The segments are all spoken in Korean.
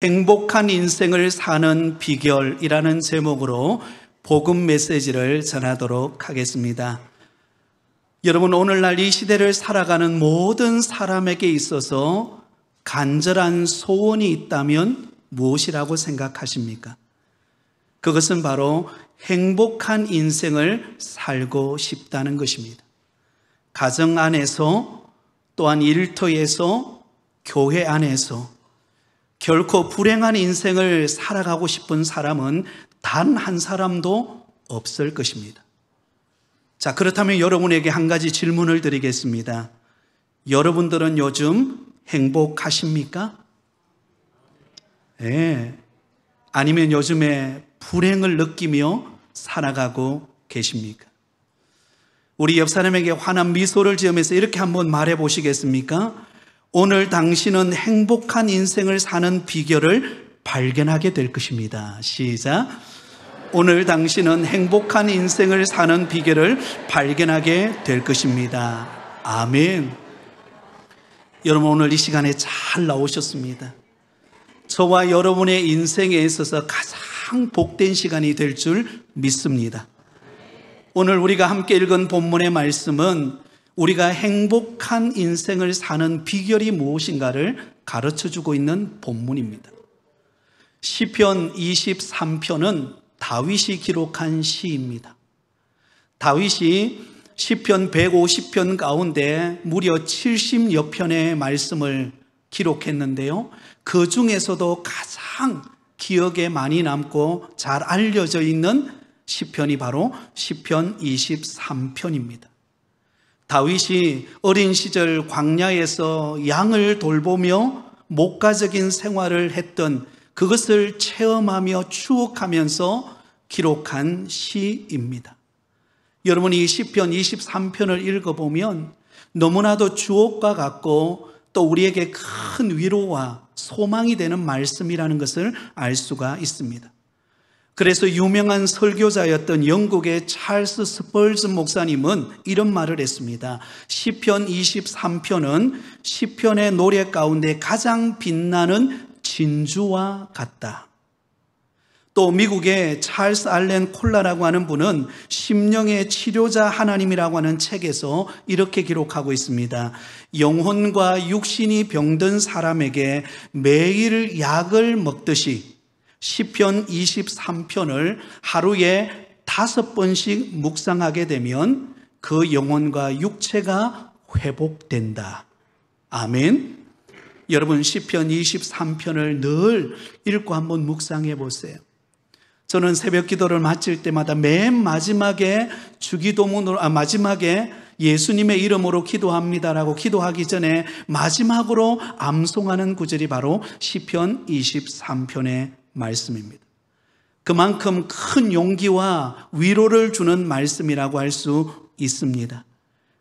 행복한 인생을 사는 비결이라는 제목으로 복음 메시지를 전하도록 하겠습니다. 여러분, 오늘날 이 시대를 살아가는 모든 사람에게 있어서 간절한 소원이 있다면 무엇이라고 생각하십니까? 그것은 바로 행복한 인생을 살고 싶다는 것입니다. 가정 안에서, 또한 일터에서, 교회 안에서 결코 불행한 인생을 살아가고 싶은 사람은 단 한 사람도 없을 것입니다. 자, 그렇다면 여러분에게 한 가지 질문을 드리겠습니다. 여러분들은 요즘 행복하십니까? 네. 아니면 요즘에 불행을 느끼며 살아가고 계십니까? 우리 옆 사람에게 환한 미소를 지으면서 이렇게 한번 말해 보시겠습니까? 오늘 당신은 행복한 인생을 사는 비결을 발견하게 될 것입니다. 시작. 오늘 당신은 행복한 인생을 사는 비결을 발견하게 될 것입니다. 아멘. 여러분, 오늘 이 시간에 잘 나오셨습니다. 저와 여러분의 인생에 있어서 가장 복된 시간이 될 줄 믿습니다. 오늘 우리가 함께 읽은 본문의 말씀은 우리가 행복한 인생을 사는 비결이 무엇인가를 가르쳐주고 있는 본문입니다. 시편 23편은 다윗이 기록한 시입니다. 다윗이 시편 150편 가운데 무려 70여 편의 말씀을 기록했는데요, 그 중에서도 가장 기억에 많이 남고 잘 알려져 있는 시편이 바로 시편 23편입니다. 다윗이 어린 시절 광야에서 양을 돌보며 목가적인 생활을 했던 그것을 체험하며 추억하면서 기록한 시입니다. 여러분이 이 시편 23편을 읽어보면 너무나도 주옥과 같고 또 우리에게 큰 위로와 소망이 되는 말씀이라는 것을 알 수가 있습니다. 그래서 유명한 설교자였던 영국의 찰스 스펄전 목사님은 이런 말을 했습니다. 시편 23편은 시편의 노래 가운데 가장 빛나는 진주와 같다. 또 미국의 찰스 알렌 콜라라고 하는 분은 심령의 치료자 하나님이라고 하는 책에서 이렇게 기록하고 있습니다. 영혼과 육신이 병든 사람에게 매일 약을 먹듯이 시편 23편을 하루에 5번씩 묵상하게 되면 그 영혼과 육체가 회복된다. 아멘. 여러분, 시편 23편을 늘 읽고 한번 묵상해 보세요. 저는 새벽 기도를 마칠 때마다 맨 마지막에 마지막에 예수님의 이름으로 기도합니다라고 기도하기 전에 마지막으로 암송하는 구절이 바로 시편 23편의 말씀입니다. 그만큼 큰 용기와 위로를 주는 말씀이라고 할 수 있습니다.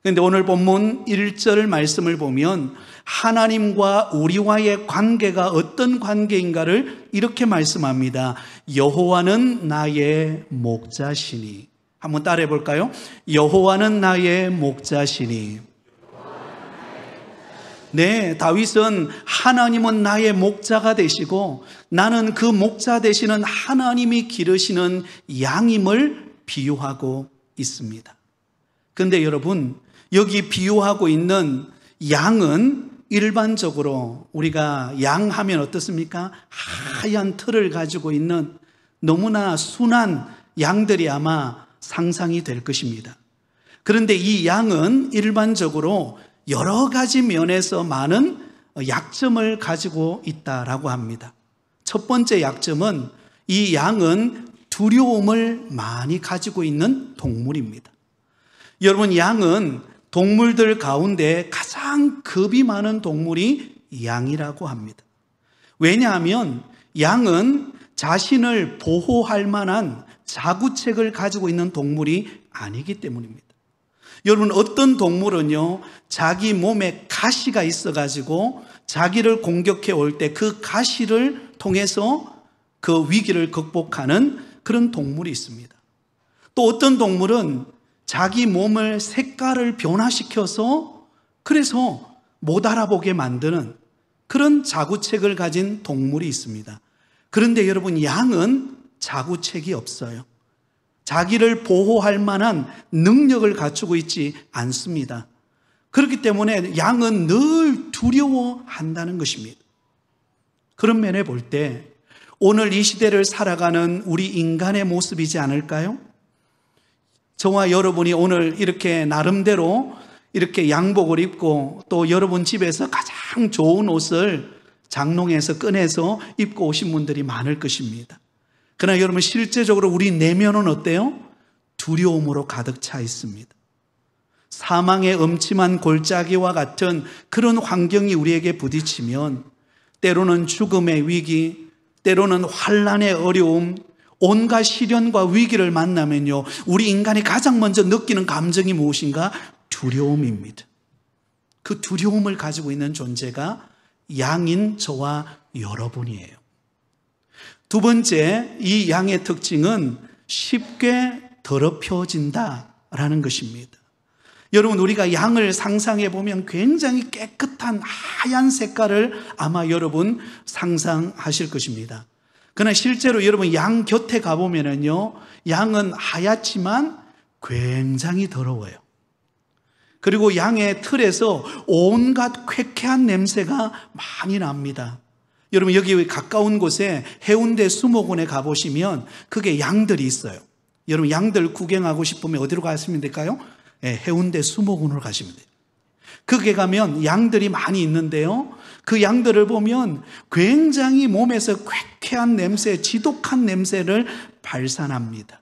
그런데 오늘 본문 1절 말씀을 보면 하나님과 우리와의 관계가 어떤 관계인가를 이렇게 말씀합니다. 여호와는 나의 목자시니. 한번 따라해 볼까요? 여호와는 나의 목자시니. 네, 다윗은 하나님은 나의 목자가 되시고 나는 그 목자 되시는 하나님이 기르시는 양임을 비유하고 있습니다. 그런데 여러분, 여기 비유하고 있는 양은 일반적으로 우리가 양 하면 어떻습니까? 하얀 털을 가지고 있는 너무나 순한 양들이 아마 상상이 될 것입니다. 그런데 이 양은 일반적으로 여러 가지 면에서 많은 약점을 가지고 있다라고 합니다. 첫 번째 약점은 이 양은 두려움을 많이 가지고 있는 동물입니다. 여러분, 양은 동물들 가운데 가장 겁이 많은 동물이 양이라고 합니다. 왜냐하면 양은 자신을 보호할 만한 자구책을 가지고 있는 동물이 아니기 때문입니다. 여러분, 어떤 동물은요, 자기 몸에 가시가 있어가지고 자기를 공격해 올 때 그 가시를 통해서 그 위기를 극복하는 그런 동물이 있습니다. 또 어떤 동물은 자기 몸을 색깔을 변화시켜서 그래서 못 알아보게 만드는 그런 자구책을 가진 동물이 있습니다. 그런데 여러분, 양은 자구책이 없어요. 자기를 보호할 만한 능력을 갖추고 있지 않습니다. 그렇기 때문에 양은 늘 두려워한다는 것입니다. 그런 면에 볼 때 오늘 이 시대를 살아가는 우리 인간의 모습이지 않을까요? 저와 여러분이 오늘 이렇게 나름대로 이렇게 양복을 입고 또 여러분 집에서 가장 좋은 옷을 장롱에서 꺼내서 입고 오신 분들이 많을 것입니다. 그러나 여러분, 실제적으로 우리 내면은 어때요? 두려움으로 가득 차 있습니다. 사망의 음침한 골짜기와 같은 그런 환경이 우리에게 부딪히면 때로는 죽음의 위기, 때로는 환난의 어려움, 온갖 시련과 위기를 만나면요, 우리 인간이 가장 먼저 느끼는 감정이 무엇인가? 두려움입니다. 그 두려움을 가지고 있는 존재가 양인 저와 여러분이에요. 두 번째, 이 양의 특징은 쉽게 더럽혀진다라는 것입니다. 여러분, 우리가 양을 상상해 보면 굉장히 깨끗한 하얀 색깔을 아마 여러분 상상하실 것입니다. 그러나 실제로 여러분 양 곁에 가보면요, 양은 하얗지만 굉장히 더러워요. 그리고 양의 털에서 온갖 쾌쾌한 냄새가 많이 납니다. 여러분, 여기 가까운 곳에 해운대 수목원에 가보시면 그게 양들이 있어요. 여러분, 양들 구경하고 싶으면 어디로 가시면 될까요? 해운대 수목원으로 가시면 돼요. 거기에 가면 양들이 많이 있는데요, 그 양들을 보면 굉장히 몸에서 쾌쾌한 냄새, 지독한 냄새를 발산합니다.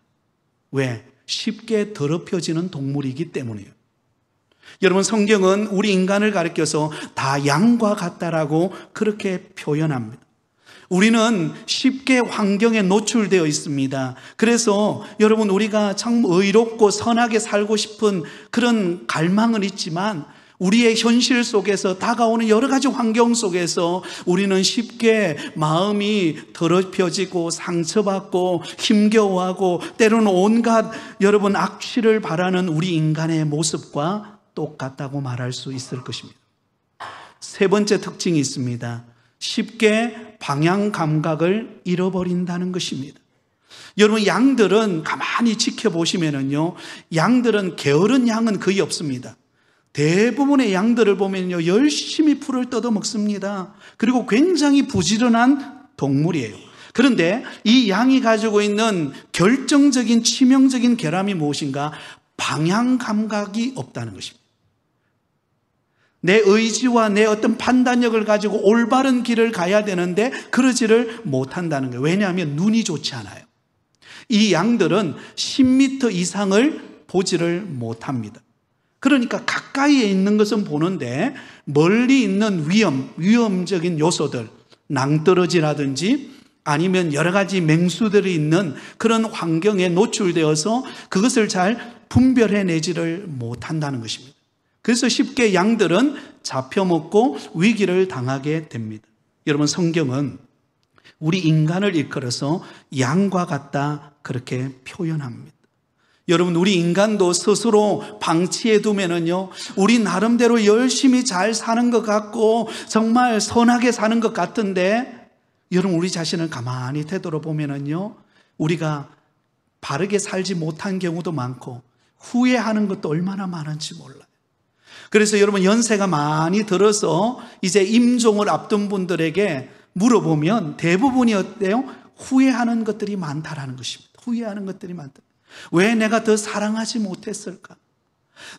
왜? 쉽게 더럽혀지는 동물이기 때문이에요. 여러분, 성경은 우리 인간을 가리켜서 다 양과 같다라고 그렇게 표현합니다. 우리는 쉽게 환경에 노출되어 있습니다. 그래서 여러분, 우리가 참 의롭고 선하게 살고 싶은 그런 갈망은 있지만 우리의 현실 속에서 다가오는 여러 가지 환경 속에서 우리는 쉽게 마음이 더럽혀지고 상처받고 힘겨워하고 때로는 온갖 여러분 악취를 바라는 우리 인간의 모습과 똑같다고 말할 수 있을 것입니다. 세 번째 특징이 있습니다. 쉽게 방향 감각을 잃어버린다는 것입니다. 여러분, 양들은 가만히 지켜보시면요, 양들은 게으른 양은 거의 없습니다. 대부분의 양들을 보면요, 열심히 풀을 뜯어 먹습니다. 그리고 굉장히 부지런한 동물이에요. 그런데 이 양이 가지고 있는 결정적인 치명적인 결함이 무엇인가? 방향 감각이 없다는 것입니다. 내 의지와 내 어떤 판단력을 가지고 올바른 길을 가야 되는데 그러지를 못한다는 거예요. 왜냐하면 눈이 좋지 않아요. 이 양들은 10m 이상을 보지를 못합니다. 그러니까 가까이에 있는 것은 보는데 멀리 있는 위험적인 요소들, 낭떠러지라든지 아니면 여러 가지 맹수들이 있는 그런 환경에 노출되어서 그것을 잘 분별해내지를 못한다는 것입니다. 그래서 쉽게 양들은 잡혀먹고 위기를 당하게 됩니다. 여러분, 성경은 우리 인간을 일컬어서 양과 같다 그렇게 표현합니다. 여러분, 우리 인간도 스스로 방치해두면은요, 우리 나름대로 열심히 잘 사는 것 같고 정말 선하게 사는 것 같은데, 여러분 우리 자신을 가만히 되돌아보면은요, 우리가 바르게 살지 못한 경우도 많고 후회하는 것도 얼마나 많은지 몰라요. 그래서 여러분, 연세가 많이 들어서 이제 임종을 앞둔 분들에게 물어보면 대부분이 어때요? 후회하는 것들이 많다라는 것입니다. 후회하는 것들이 많다. 왜 내가 더 사랑하지 못했을까?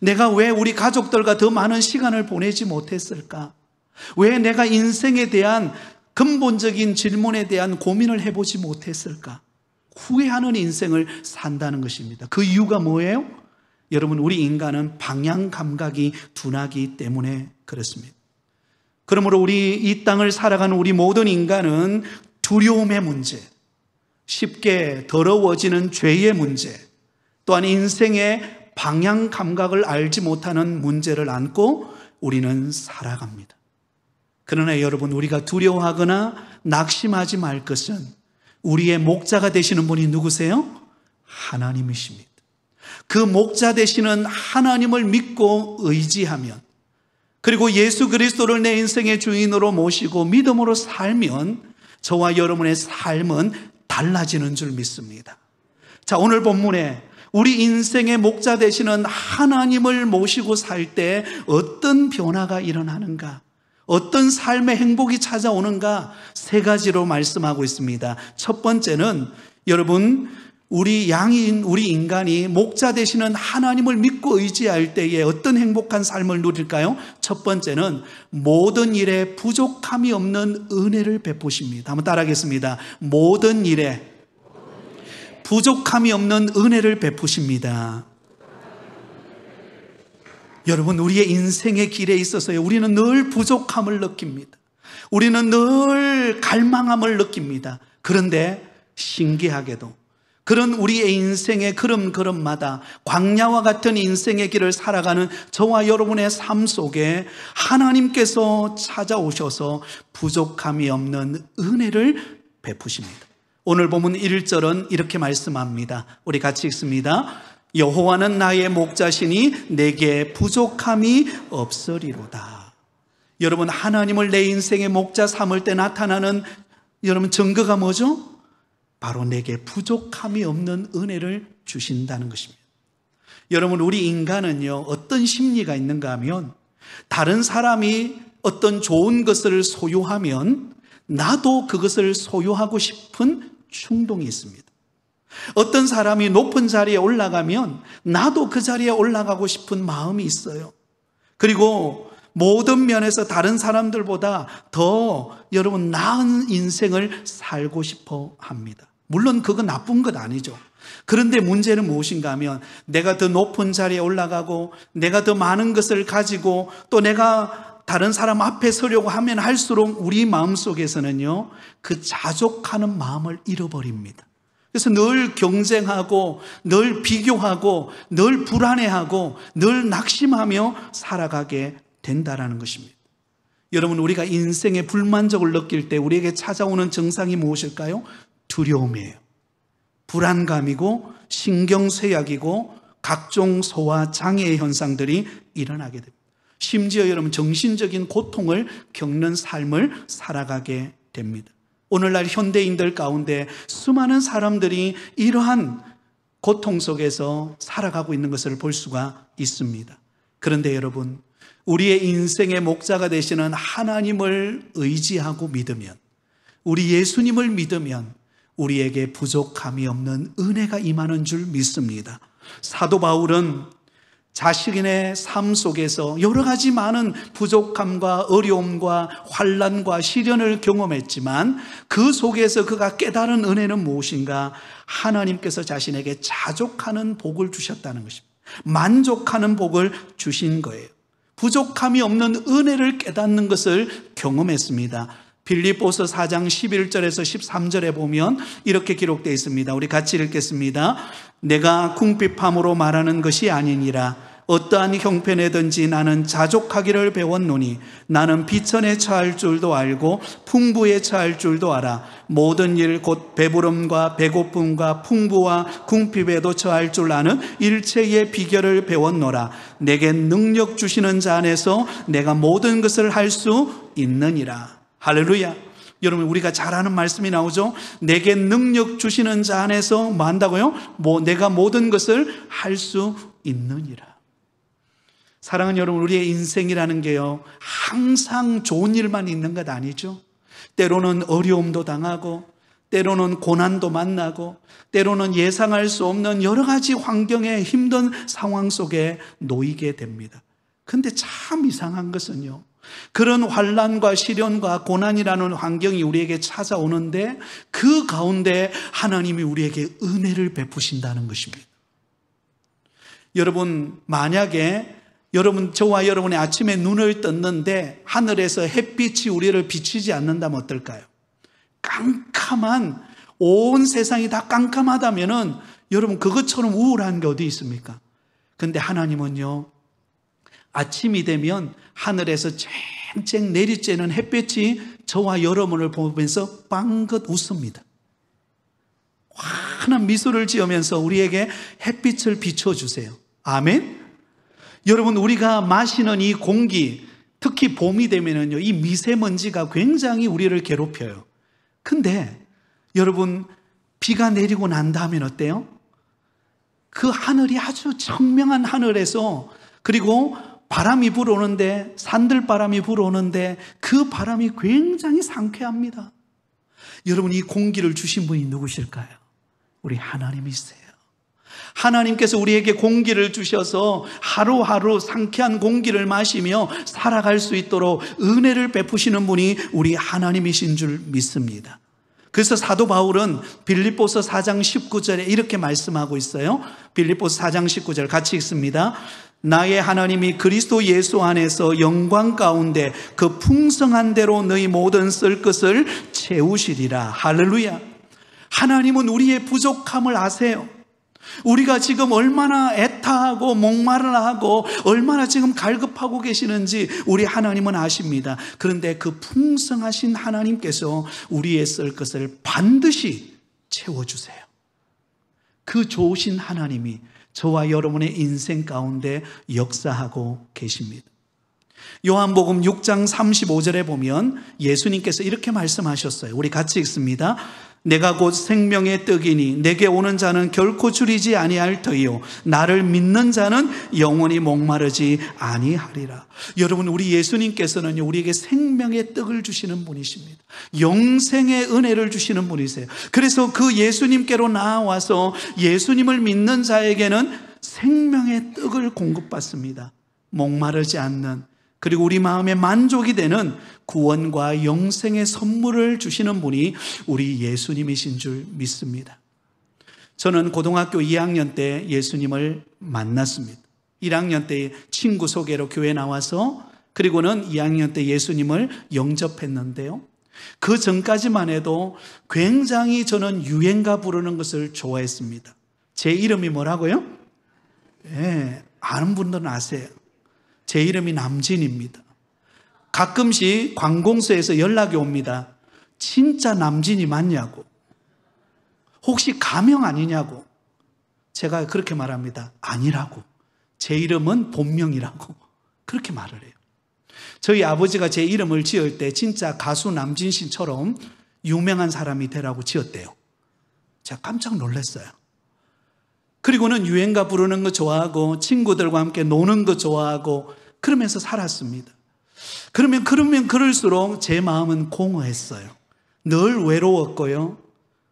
내가 왜 우리 가족들과 더 많은 시간을 보내지 못했을까? 왜 내가 인생에 대한 근본적인 질문에 대한 고민을 해보지 못했을까? 후회하는 인생을 산다는 것입니다. 그 이유가 뭐예요? 여러분, 우리 인간은 방향 감각이 둔하기 때문에 그렇습니다. 그러므로 우리 이 땅을 살아가는 우리 모든 인간은 두려움의 문제, 쉽게 더러워지는 죄의 문제, 또한 인생의 방향 감각을 알지 못하는 문제를 안고 우리는 살아갑니다. 그러나 여러분, 우리가 두려워하거나 낙심하지 말 것은 우리의 목자가 되시는 분이 누구세요? 하나님이십니다. 그 목자 되시는 하나님을 믿고 의지하면, 그리고 예수 그리스도를 내 인생의 주인으로 모시고 믿음으로 살면 저와 여러분의 삶은 달라지는 줄 믿습니다. 자, 오늘 본문에 우리 인생의 목자 되시는 하나님을 모시고 살 때 어떤 변화가 일어나는가, 어떤 삶의 행복이 찾아오는가, 세 가지로 말씀하고 있습니다. 첫 번째는 여러분, 우리 인간이 목자 되시는 하나님을 믿고 의지할 때에 어떤 행복한 삶을 누릴까요? 첫 번째는 모든 일에 부족함이 없는 은혜를 베푸십니다. 한번 따라하겠습니다. 모든 일에 부족함이 없는 은혜를 베푸십니다. 여러분, 우리의 인생의 길에 있어서요, 우리는 늘 부족함을 느낍니다. 우리는 늘 갈망함을 느낍니다. 그런데 신기하게도 그런 우리의 인생의 걸음걸음마다 광야와 같은 인생의 길을 살아가는 저와 여러분의 삶 속에 하나님께서 찾아오셔서 부족함이 없는 은혜를 베푸십니다. 오늘 본문 1절은 이렇게 말씀합니다. 우리 같이 읽습니다. 여호와는 나의 목자시니 내게 부족함이 없으리로다. 여러분, 하나님을 내 인생의 목자 삼을 때 나타나는 여러분 증거가 뭐죠? 바로 내게 부족함이 없는 은혜를 주신다는 것입니다. 여러분, 우리 인간은요, 어떤 심리가 있는가 하면 다른 사람이 어떤 좋은 것을 소유하면 나도 그것을 소유하고 싶은 충동이 있습니다. 어떤 사람이 높은 자리에 올라가면 나도 그 자리에 올라가고 싶은 마음이 있어요. 그리고 모든 면에서 다른 사람들보다 더 여러분 나은 인생을 살고 싶어 합니다. 물론 그건 나쁜 것 아니죠. 그런데 문제는 무엇인가 하면 내가 더 높은 자리에 올라가고 내가 더 많은 것을 가지고 또 내가 다른 사람 앞에 서려고 하면 할수록 우리 마음속에서는요, 그 자족하는 마음을 잃어버립니다. 그래서 늘 경쟁하고 늘 비교하고 늘 불안해하고 늘 낙심하며 살아가게 된다는 것입니다. 여러분, 우리가 인생의 불만족을 느낄 때 우리에게 찾아오는 증상이 무엇일까요? 두려움이에요. 불안감이고 신경쇠약이고 각종 소화 장애의 현상들이 일어나게 됩니다. 심지어 여러분 정신적인 고통을 겪는 삶을 살아가게 됩니다. 오늘날 현대인들 가운데 수많은 사람들이 이러한 고통 속에서 살아가고 있는 것을 볼 수가 있습니다. 그런데 여러분, 우리의 인생의 목자가 되시는 하나님을 의지하고 믿으면, 우리 예수님을 믿으면 우리에게 부족함이 없는 은혜가 임하는 줄 믿습니다. 사도 바울은 자신의 삶 속에서 여러 가지 많은 부족함과 어려움과 환난과 시련을 경험했지만 그 속에서 그가 깨달은 은혜는 무엇인가? 하나님께서 자신에게 자족하는 복을 주셨다는 것입니다. 만족하는 복을 주신 거예요. 부족함이 없는 은혜를 깨닫는 것을 경험했습니다. 빌립보서 4장 11절에서 13절에 보면 이렇게 기록되어 있습니다. 우리 같이 읽겠습니다. 내가 궁핍함으로 말하는 것이 아니니라. 어떠한 형편에든지 나는 자족하기를 배웠노니 나는 비천에 처할 줄도 알고 풍부에 처할 줄도 알아. 모든 일 곧 배부름과 배고픔과 풍부와 궁핍에도 처할 줄 아는 일체의 비결을 배웠노라. 내게 능력 주시는 자 안에서 내가 모든 것을 할 수 있느니라. 할렐루야. 여러분, 우리가 잘 아는 말씀이 나오죠. 내게 능력 주시는 자 안에서 뭐 한다고요? 내가 모든 것을 할 수 있느니라. 사랑하는 여러분, 우리의 인생이라는 게요, 항상 좋은 일만 있는 것 아니죠. 때로는 어려움도 당하고 때로는 고난도 만나고 때로는 예상할 수 없는 여러 가지 환경의 힘든 상황 속에 놓이게 됩니다. 그런데 참 이상한 것은요, 그런 환난과 시련과 고난이라는 환경이 우리에게 찾아오는데 그 가운데 하나님이 우리에게 은혜를 베푸신다는 것입니다. 여러분, 만약에 저와 여러분의 아침에 눈을 떴는데 하늘에서 햇빛이 우리를 비치지 않는다면 어떨까요? 깜깜한, 온 세상이 다 깜깜하다면은 여러분, 그것처럼 우울한 게 어디 있습니까? 근데 하나님은요, 아침이 되면 하늘에서 쨍쨍 내리쬐는 햇빛이 저와 여러분을 보면서 빵긋 웃습니다. 환한 미소를 지으면서 우리에게 햇빛을 비춰주세요. 아멘? 여러분, 우리가 마시는 이 공기, 특히 봄이 되면은요, 이 미세먼지가 굉장히 우리를 괴롭혀요. 근데 여러분, 비가 내리고 난 다음엔 어때요? 그 하늘이 아주 청명한 하늘에서, 그리고 바람이 불어오는데, 산들바람이 불어오는데 그 바람이 굉장히 상쾌합니다. 여러분, 이 공기를 주신 분이 누구실까요? 우리 하나님이세요. 하나님께서 우리에게 공기를 주셔서 하루하루 상쾌한 공기를 마시며 살아갈 수 있도록 은혜를 베푸시는 분이 우리 하나님이신 줄 믿습니다. 그래서 사도 바울은 빌립보서 4장 19절에 이렇게 말씀하고 있어요. 빌립보서 4장 19절 같이 읽습니다. 나의 하나님이 그리스도 예수 안에서 영광 가운데 그 풍성한 대로 너희 모든 쓸 것을 채우시리라. 할렐루야. 하나님은 우리의 부족함을 아세요. 우리가 지금 얼마나 애타하고 목마르하고 얼마나 지금 갈급하고 계시는지 우리 하나님은 아십니다. 그런데 그 풍성하신 하나님께서 우리의 쓸 것을 반드시 채워주세요. 그 좋으신 하나님이 저와 여러분의 인생 가운데 역사하고 계십니다. 요한복음 6장 35절에 보면 예수님께서 이렇게 말씀하셨어요. 우리 같이 읽습니다. 내가 곧 생명의 떡이니 내게 오는 자는 결코 줄이지 아니할 터이요 나를 믿는 자는 영원히 목마르지 아니하리라. 여러분, 우리 예수님께서는 우리에게 생명의 떡을 주시는 분이십니다. 영생의 은혜를 주시는 분이세요. 그래서 그 예수님께로 나와서 예수님을 믿는 자에게는 생명의 떡을 공급받습니다. 목마르지 않는, 그리고 우리 마음에 만족이 되는 구원과 영생의 선물을 주시는 분이 우리 예수님이신 줄 믿습니다. 저는 고등학교 2학년 때 예수님을 만났습니다. 1학년 때 친구 소개로 교회 나와서, 그리고는 2학년 때 예수님을 영접했는데요. 그 전까지만 해도 굉장히 저는 유행가 부르는 것을 좋아했습니다. 제 이름이 뭐라고요? 아는 분들은 아세요. 제 이름이 남진입니다. 가끔씩 관공서에서 연락이 옵니다. 진짜 남진이 맞냐고, 혹시 가명 아니냐고. 제가 그렇게 말합니다. 아니라고, 제 이름은 본명이라고 그렇게 말을 해요. 저희 아버지가 제 이름을 지을 때 진짜 가수 남진 씨처럼 유명한 사람이 되라고 지었대요. 제가 깜짝 놀랐어요. 그리고는 유행가 부르는 거 좋아하고 친구들과 함께 노는 거 좋아하고 그러면서 살았습니다. 그러면 그럴수록 제 마음은 공허했어요. 늘 외로웠고요.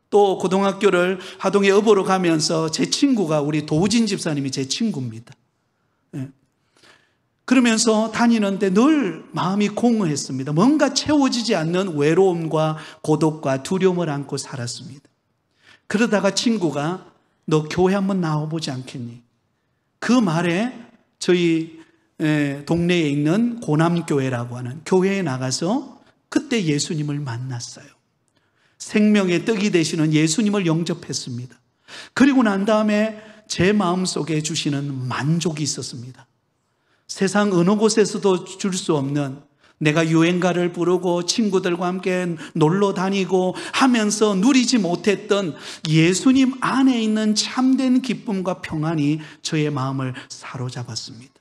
또 고등학교를 하동에 업으로 가면서 제 친구가 우리 도우진 집사님이 제 친구입니다. 그러면서 다니는데 늘 마음이 공허했습니다. 뭔가 채워지지 않는 외로움과 고독과 두려움을 안고 살았습니다. 그러다가 친구가 너 교회 한번 나와보지 않겠니? 그 말에 저희 동네에 있는 고남교회라고 하는 교회에 나가서 그때 예수님을 만났어요. 생명의 떡이 되시는 예수님을 영접했습니다. 그리고 난 다음에 제 마음속에 주시는 만족이 있었습니다. 세상 어느 곳에서도 줄 수 없는, 내가 유행가를 부르고 친구들과 함께 놀러 다니고 하면서 누리지 못했던 예수님 안에 있는 참된 기쁨과 평안이 저의 마음을 사로잡았습니다.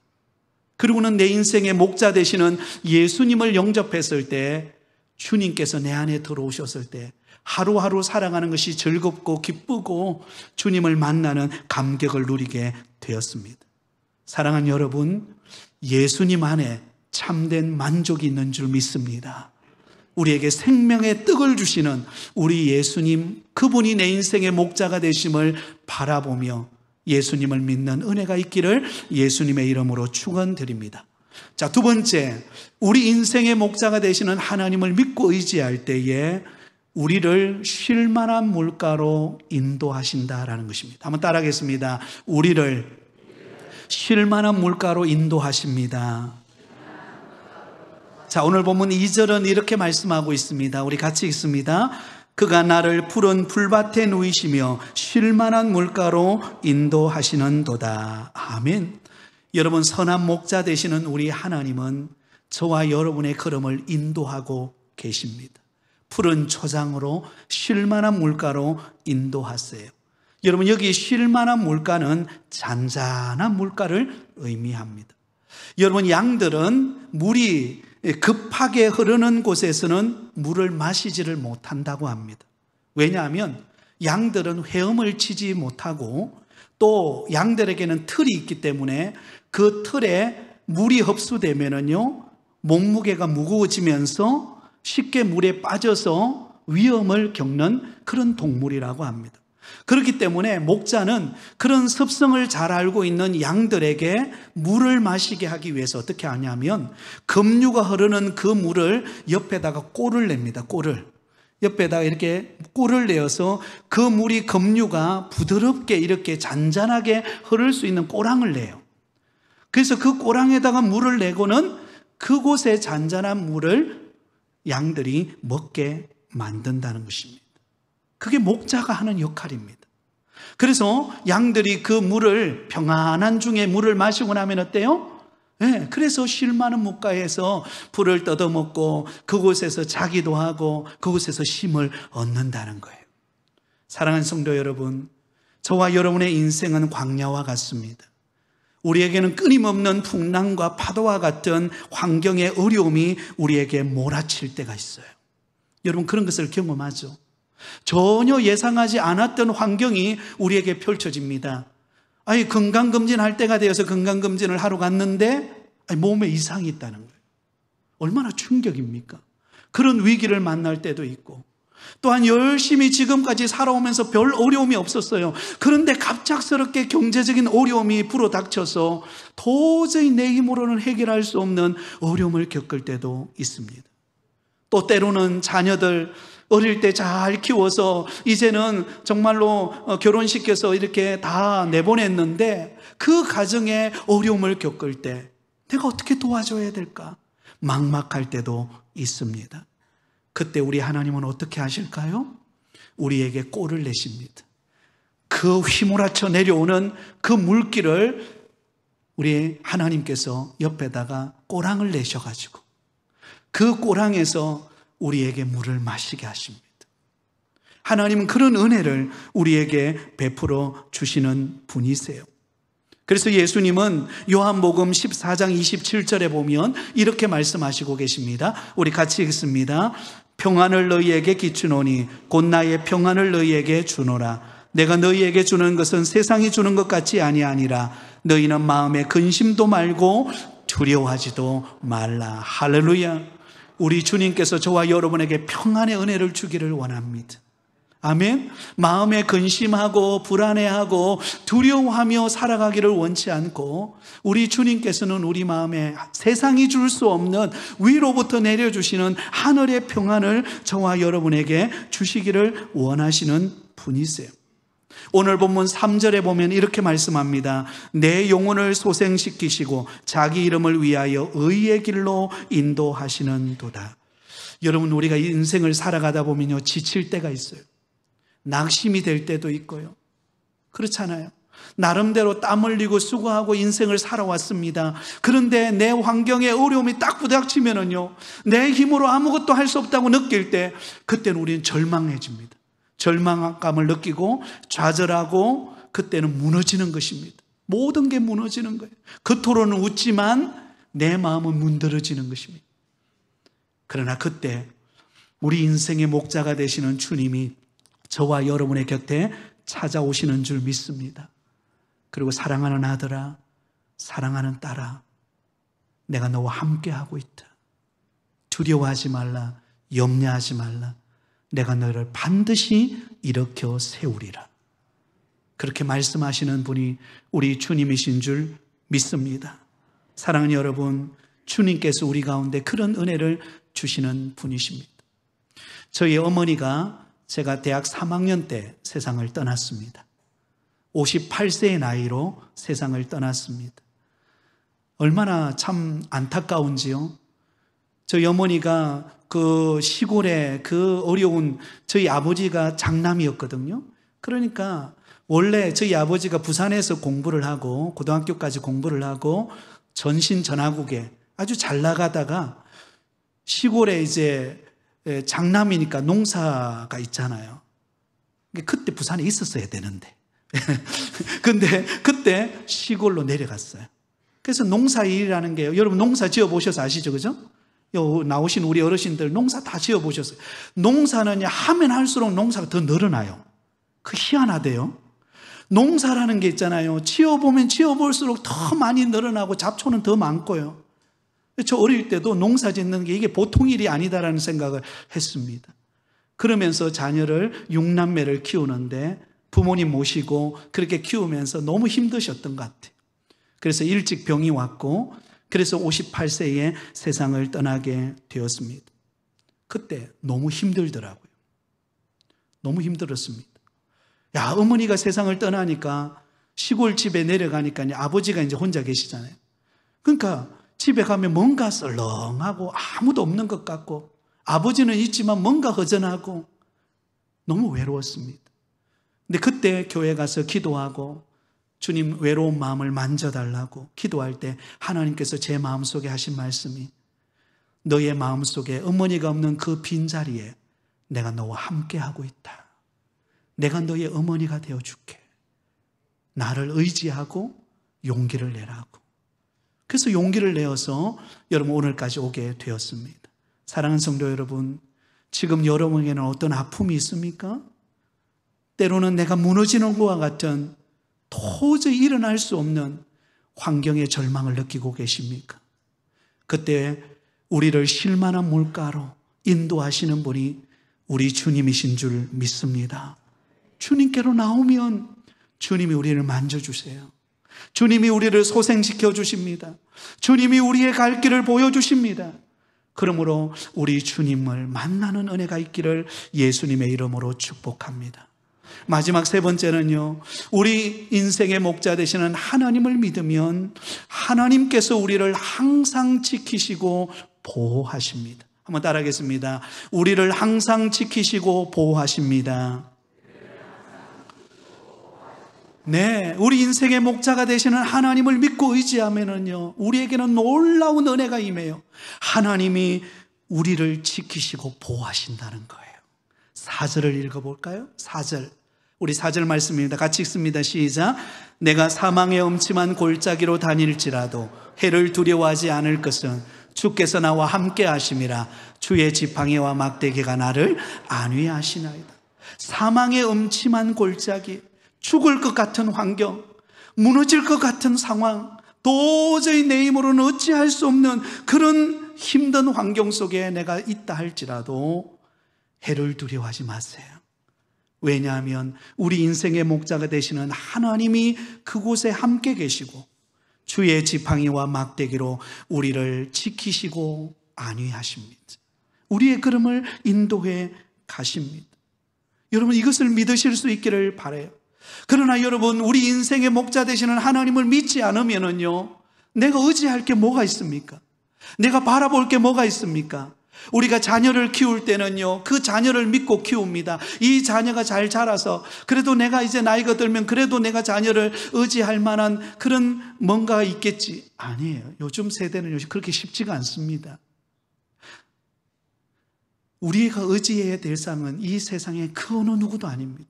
그리고는 내 인생의 목자 되시는 예수님을 영접했을 때, 주님께서 내 안에 들어오셨을 때 하루하루 살아가는 것이 즐겁고 기쁘고 주님을 만나는 감격을 누리게 되었습니다. 사랑하는 여러분, 예수님 안에 참된 만족이 있는 줄 믿습니다. 우리에게 생명의 떡을 주시는 우리 예수님, 그분이 내 인생의 목자가 되심을 바라보며 예수님을 믿는 은혜가 있기를 예수님의 이름으로 축원드립니다. 자, 두 번째, 우리 인생의 목자가 되시는 하나님을 믿고 의지할 때에 우리를 쉴 만한 물가로 인도하신다라는 것입니다. 한번 따라하겠습니다. 우리를 쉴 만한 물가로 인도하십니다. 자, 오늘 본문 2절은 이렇게 말씀하고 있습니다. 우리 같이 읽습니다. 그가 나를 푸른 풀밭에 누이시며 쉴 만한 물가로 인도하시는도다. 아멘. 여러분, 선한 목자 되시는 우리 하나님은 저와 여러분의 걸음을 인도하고 계십니다. 푸른 초장으로 쉴 만한 물가로 인도하세요. 여러분, 여기 쉴 만한 물가는 잔잔한 물가를 의미합니다. 여러분, 양들은 물이 급하게 흐르는 곳에서는 물을 마시지를 못한다고 합니다. 왜냐하면 양들은 헤엄을 치지 못하고 또 양들에게는 틀이 있기 때문에 그 틀에 물이 흡수되면은요, 몸무게가 무거워지면서 쉽게 물에 빠져서 위험을 겪는 그런 동물이라고 합니다. 그렇기 때문에 목자는 그런 습성을 잘 알고 있는 양들에게 물을 마시게 하기 위해서 어떻게 하냐면 급류가 흐르는 그 물을 옆에다가 꼴을 냅니다. 꼴을. 옆에다가 이렇게 꼴을 내어서 그 물이 급류가 부드럽게 이렇게 잔잔하게 흐를 수 있는 꼬랑을 내요. 그래서 그 꼬랑에다가 물을 내고는 그곳에 잔잔한 물을 양들이 먹게 만든다는 것입니다. 그게 목자가 하는 역할입니다. 그래서 양들이 그 물을 평안한 중에 물을 마시고 나면 어때요? 그래서 쉴 많은 뭇가에서 풀을 뜯어먹고 그곳에서 자기도 하고 그곳에서 쉼을 얻는다는 거예요. 사랑하는 성도 여러분, 저와 여러분의 인생은 광야와 같습니다. 우리에게는 끊임없는 풍랑과 파도와 같은 환경의 어려움이 우리에게 몰아칠 때가 있어요. 여러분, 그런 것을 경험하죠. 전혀 예상하지 않았던 환경이 우리에게 펼쳐집니다. 건강검진 할 때가 되어서 건강검진을 하러 갔는데 몸에 이상이 있다는 거예요. 얼마나 충격입니까? 그런 위기를 만날 때도 있고, 또한 열심히 지금까지 살아오면서 별 어려움이 없었어요. 그런데 갑작스럽게 경제적인 어려움이 불어닥쳐서 도저히 내 힘으로는 해결할 수 없는 어려움을 겪을 때도 있습니다. 또 때로는 자녀들 어릴 때 잘 키워서 이제는 정말로 결혼시켜서 이렇게 다 내보냈는데 그 가정에 어려움을 겪을 때 내가 어떻게 도와줘야 될까? 막막할 때도 있습니다. 그때 우리 하나님은 어떻게 하실까요? 우리에게 꼴을 내십니다. 그 휘몰아쳐 내려오는 그 물길을 우리 하나님께서 옆에다가 꼬랑을 내셔가지고 그 꼬랑에서 우리에게 물을 마시게 하십니다. 하나님은 그런 은혜를 우리에게 베풀어 주시는 분이세요. 그래서 예수님은 요한복음 14장 27절에 보면 이렇게 말씀하시고 계십니다. 우리 같이 읽습니다. 평안을 너희에게 끼치노니 곧 나의 평안을 너희에게 주노라. 내가 너희에게 주는 것은 세상이 주는 것 같이 아니하니라. 너희는 마음에 근심도 말고 두려워하지도 말라. 할렐루야. 우리 주님께서 저와 여러분에게 평안의 은혜를 주기를 원합니다. 아멘. 마음에 근심하고 불안해하고 두려워하며 살아가기를 원치 않고 우리 주님께서는 우리 마음에 세상이 줄 수 없는 위로부터 내려주시는 하늘의 평안을 저와 여러분에게 주시기를 원하시는 분이세요. 오늘 본문 3절에 보면 이렇게 말씀합니다. 내 영혼을 소생시키시고 자기 이름을 위하여 의의 길로 인도하시는 도다. 여러분, 우리가 인생을 살아가다 보면요, 지칠 때가 있어요. 낙심이 될 때도 있고요. 그렇잖아요. 나름대로 땀 흘리고 수고하고 인생을 살아왔습니다. 그런데 내 환경에 어려움이 딱 부닥치면은요, 내 힘으로 아무것도 할 수 없다고 느낄 때 그때는 우리는 절망해집니다. 절망감을 느끼고 좌절하고 그때는 무너지는 것입니다. 모든 게 무너지는 거예요. 겉으로는 웃지만 내 마음은 문드러지는 것입니다. 그러나 그때 우리 인생의 목자가 되시는 주님이 저와 여러분의 곁에 찾아오시는 줄 믿습니다. 그리고 사랑하는 아들아, 사랑하는 딸아, 내가 너와 함께하고 있다. 두려워하지 말라, 염려하지 말라. 내가 너를 반드시 일으켜 세우리라. 그렇게 말씀하시는 분이 우리 주님이신 줄 믿습니다. 사랑하는 여러분, 주님께서 우리 가운데 그런 은혜를 주시는 분이십니다. 저희 어머니가 제가 대학 3학년 때 세상을 떠났습니다. 58세의 나이로 세상을 떠났습니다. 얼마나 참 안타까운지요. 저희 어머니가 그 시골에 그 어려운 저희 아버지가 장남이었거든요. 그러니까 원래 저희 아버지가 부산에서 공부를 하고 고등학교까지 공부를 하고 전신전화국에 아주 잘 나가다가 시골에 이제 장남이니까 농사가 있잖아요. 그때 부산에 있었어야 되는데 근데 그때 시골로 내려갔어요. 그래서 농사일이라는 게요. 여러분 농사 지어 보셔서 아시죠? 그죠? 나오신 우리 어르신들 농사 다 지어 보셨어요. 농사는 하면 할수록 농사가 더 늘어나요. 그 희한하대요. 농사라는 게 있잖아요. 지어보면 지어볼수록 더 많이 늘어나고 잡초는 더 많고요. 저 어릴 때도 농사 짓는 게 이게 보통 일이 아니다라는 생각을 했습니다. 그러면서 자녀를 6남매를 키우는데 부모님 모시고 그렇게 키우면서 너무 힘드셨던 것 같아요. 그래서 일찍 병이 왔고 그래서 58세에 세상을 떠나게 되었습니다. 그때 너무 힘들더라고요. 너무 힘들었습니다. 야, 어머니가 세상을 떠나니까 시골집에 내려가니까 아버지가 이제 혼자 계시잖아요. 그러니까 집에 가면 뭔가 썰렁하고 아무도 없는 것 같고 아버지는 있지만 뭔가 허전하고 너무 외로웠습니다. 근데 그때 교회 가서 기도하고 주님 외로운 마음을 만져달라고 기도할 때 하나님께서 제 마음속에 하신 말씀이 너의 마음속에 어머니가 없는 그 빈자리에 내가 너와 함께하고 있다. 내가 너의 어머니가 되어줄게. 나를 의지하고 용기를 내라고. 그래서 용기를 내어서 여러분 오늘까지 오게 되었습니다. 사랑하는 성도 여러분, 지금 여러분에게는 어떤 아픔이 있습니까? 때로는 내가 무너지는 것과 같은 도저히 일어날 수 없는 환경의 절망을 느끼고 계십니까? 그때 우리를 쉴만한 물가로 인도하시는 분이 우리 주님이신 줄 믿습니다. 주님께로 나오면 주님이 우리를 만져주세요. 주님이 우리를 소생시켜 주십니다. 주님이 우리의 갈 길을 보여주십니다. 그러므로 우리 주님을 만나는 은혜가 있기를 예수님의 이름으로 축복합니다. 마지막 세 번째는요, 우리 인생의 목자 되시는 하나님을 믿으면 하나님께서 우리를 항상 지키시고 보호하십니다. 한번 따라하겠습니다. 우리를 항상 지키시고 보호하십니다. 네, 우리 인생의 목자가 되시는 하나님을 믿고 의지하면은요, 우리에게는 놀라운 은혜가 임해요. 하나님이 우리를 지키시고 보호하신다는 거예요. 4절을 읽어볼까요? 4절. 우리 4절 말씀입니다. 같이 읽습니다. 시작. 내가 사망의 엄침한 골짜기로 다닐지라도 해를 두려워하지 않을 것은 주께서 나와 함께 하심이라. 주의 지팡이와 막대기가 나를 안위하시나이다. 사망의 엄침한 골짜기, 죽을 것 같은 환경, 무너질 것 같은 상황, 도저히 내 힘으로는 어찌할 수 없는 그런 힘든 환경 속에 내가 있다 할지라도 해를 두려워하지 마세요. 왜냐하면 우리 인생의 목자가 되시는 하나님이 그곳에 함께 계시고 주의 지팡이와 막대기로 우리를 지키시고 안위하십니다. 우리의 걸음을 인도해 가십니다. 여러분, 이것을 믿으실 수 있기를 바라요. 그러나 여러분, 우리 인생의 목자 되시는 하나님을 믿지 않으면요, 내가 의지할 게 뭐가 있습니까? 내가 바라볼 게 뭐가 있습니까? 우리가 자녀를 키울 때는요, 그 자녀를 믿고 키웁니다. 이 자녀가 잘 자라서 그래도 내가 이제 나이가 들면 그래도 내가 자녀를 의지할 만한 그런 뭔가가 있겠지. 아니에요. 요즘 세대는 그렇게 쉽지가 않습니다. 우리가 의지해야 될 상은 이 세상에 그 어느 누구도 아닙니다.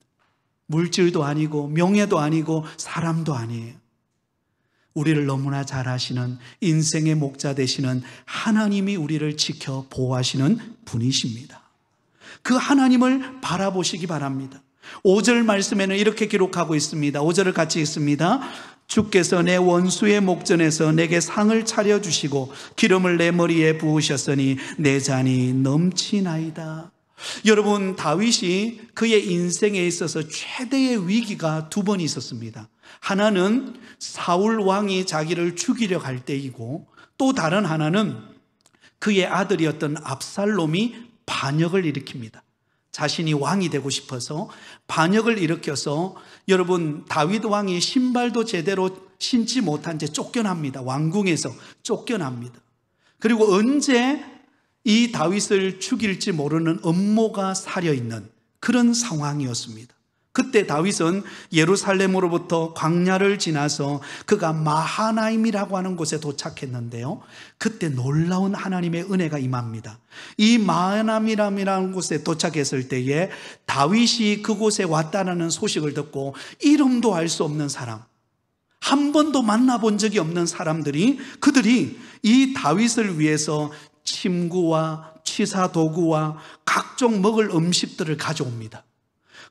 물질도 아니고 명예도 아니고 사람도 아니에요. 우리를 너무나 잘 아시는 인생의 목자 되시는 하나님이 우리를 지켜 보호하시는 분이십니다. 그 하나님을 바라보시기 바랍니다. 5절 말씀에는 이렇게 기록하고 있습니다. 5절을 같이 읽습니다. 주께서 내 원수의 목전에서 내게 상을 차려주시고 기름을 내 머리에 부으셨으니 내 잔이 넘치나이다. 여러분, 다윗이 그의 인생에 있어서 최대의 위기가 두 번 있었습니다. 하나는 사울 왕이 자기를 죽이려 갈 때이고, 또 다른 하나는 그의 아들이었던 압살롬이 반역을 일으킵니다. 자신이 왕이 되고 싶어서 반역을 일으켜서, 여러분, 다윗 왕이 신발도 제대로 신지 못한 채 쫓겨납니다. 왕궁에서 쫓겨납니다. 그리고 언제 이 다윗을 죽일지 모르는 음모가 사려있는 그런 상황이었습니다. 그때 다윗은 예루살렘으로부터 광야를 지나서 그가 마하나임이라고 하는 곳에 도착했는데요, 그때 놀라운 하나님의 은혜가 임합니다. 이 마하나임이라는 곳에 도착했을 때에 다윗이 그곳에 왔다는 소식을 듣고 이름도 알 수 없는 사람, 한 번도 만나본 적이 없는 사람들이, 그들이 이 다윗을 위해서 침구와 취사 도구와 각종 먹을 음식들을 가져옵니다.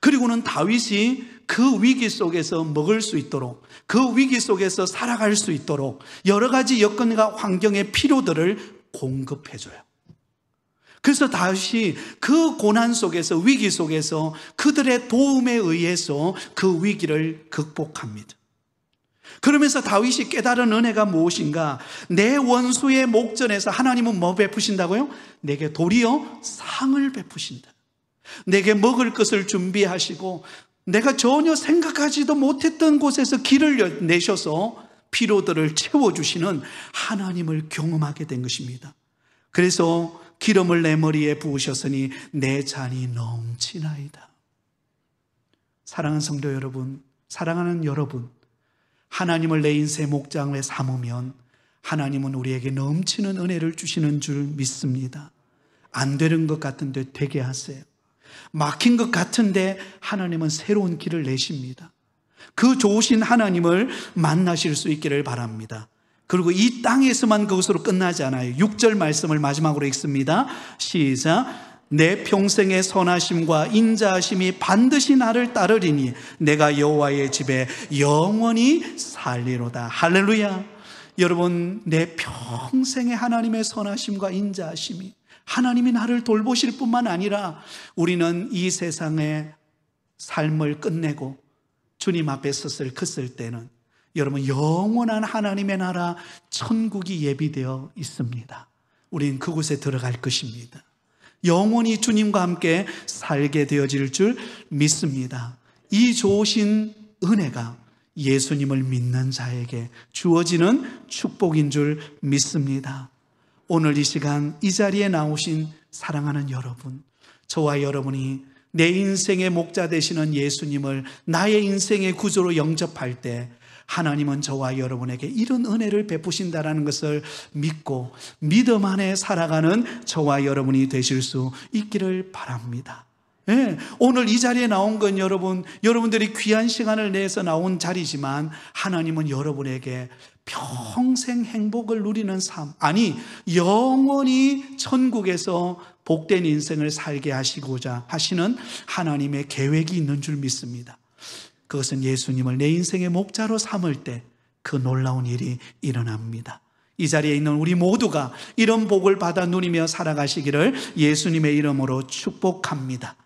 그리고는 다윗이 그 위기 속에서 먹을 수 있도록, 그 위기 속에서 살아갈 수 있도록 여러 가지 여건과 환경의 필요들을 공급해줘요. 그래서 다윗이 그 고난 속에서, 위기 속에서 그들의 도움에 의해서 그 위기를 극복합니다. 그러면서 다윗이 깨달은 은혜가 무엇인가? 내 원수의 목전에서 하나님은 뭐 베푸신다고요? 내게 도리어 상을 베푸신다. 내게 먹을 것을 준비하시고 내가 전혀 생각하지도 못했던 곳에서 길을 내셔서 피로들을 채워주시는 하나님을 경험하게 된 것입니다. 그래서 기름을 내 머리에 부으셨으니 내 잔이 넘치나이다. 사랑하는 성도 여러분, 사랑하는 여러분, 하나님을 내 인생의 목장에 삼으면 하나님은 우리에게 넘치는 은혜를 주시는 줄 믿습니다. 안 되는 것 같은데 되게 하세요. 막힌 것 같은데 하나님은 새로운 길을 내십니다. 그 좋으신 하나님을 만나실 수 있기를 바랍니다. 그리고 이 땅에서만 그것으로 끝나지 않아요. 6절 말씀을 마지막으로 읽습니다. 시작. 내 평생의 선하심과 인자하심이 반드시 나를 따르리니 내가 여호와의 집에 영원히 살리로다. 할렐루야. 여러분, 내 평생의 하나님의 선하심과 인자하심이, 하나님이 나를 돌보실 뿐만 아니라 우리는 이 세상의 삶을 끝내고 주님 앞에 섰을 때는 여러분, 영원한 하나님의 나라 천국이 예비되어 있습니다. 우린 그곳에 들어갈 것입니다. 영원히 주님과 함께 살게 되어질 줄 믿습니다. 이 좋으신 은혜가 예수님을 믿는 자에게 주어지는 축복인 줄 믿습니다. 오늘 이 시간 이 자리에 나오신 사랑하는 여러분, 저와 여러분이 내 인생의 목자 되시는 예수님을 나의 인생의 구조로 영접할 때 하나님은 저와 여러분에게 이런 은혜를 베푸신다는 것을 믿고 믿음 안에 살아가는 저와 여러분이 되실 수 있기를 바랍니다. 네, 오늘 이 자리에 나온 건 여러분들이 귀한 시간을 내서 나온 자리지만 하나님은 여러분에게 평생 행복을 누리는 삶, 아니 영원히 천국에서 복된 인생을 살게 하시고자 하시는 하나님의 계획이 있는 줄 믿습니다. 그것은 예수님을 내 인생의 목자로 삼을 때 그 놀라운 일이 일어납니다. 이 자리에 있는 우리 모두가 이런 복을 받아 누리며 살아가시기를 예수님의 이름으로 축복합니다.